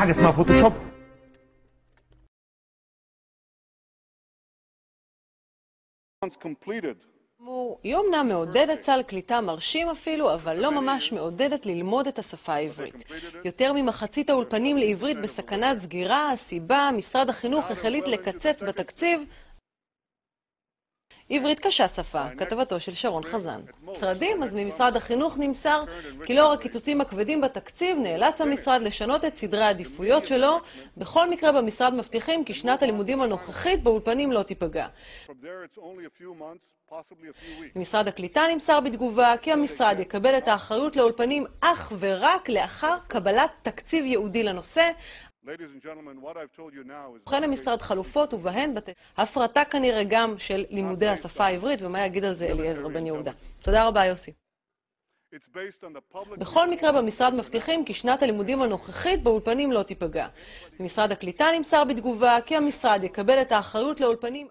حاجه اسمها فوتوشوب. היא אומנם מעודדת סל קליטה מרשים אפילו, אבל לא ממש מעודדת ללמוד את השפה העברית. יותר ממחצית האולפנים לעברית בסכנת סגירה. הסיבה, משרד החינוך החליט לקצץ בתקציב. עברית קשה שפה, כתבתו של שרון חזן. משרדים, אז ממשרד החינוך נמסר כי לאור הקיצוצים הכבדים בתקציב נאלץ המשרד לשנות את סדרי העדיפויות שלו. בכל מקרה במשרד מבטיחים כי שנת הלימודים הנוכחית באולפנים לא תיפגע. ממשרד הקליטה נמסר בתגובה כי המשרד יקבל את האחריות לאולפנים אך ורק לאחר קבלת תקציב ייעודי לנושא. ובכן למשרד חלופות ובהן הפרטה כנראה גם של לימודי השפה העברית, ומה יגיד על זה אליעזר בן יהודה. תודה רבה יוסי. בכל מקרה במשרד מבטיחים כי שנת הלימודים הנוכחית באולפנים לא תיפגע. ממשרד הקליטה נמסר בתגובה כי המשרד יקבל את האחריות לאולפנים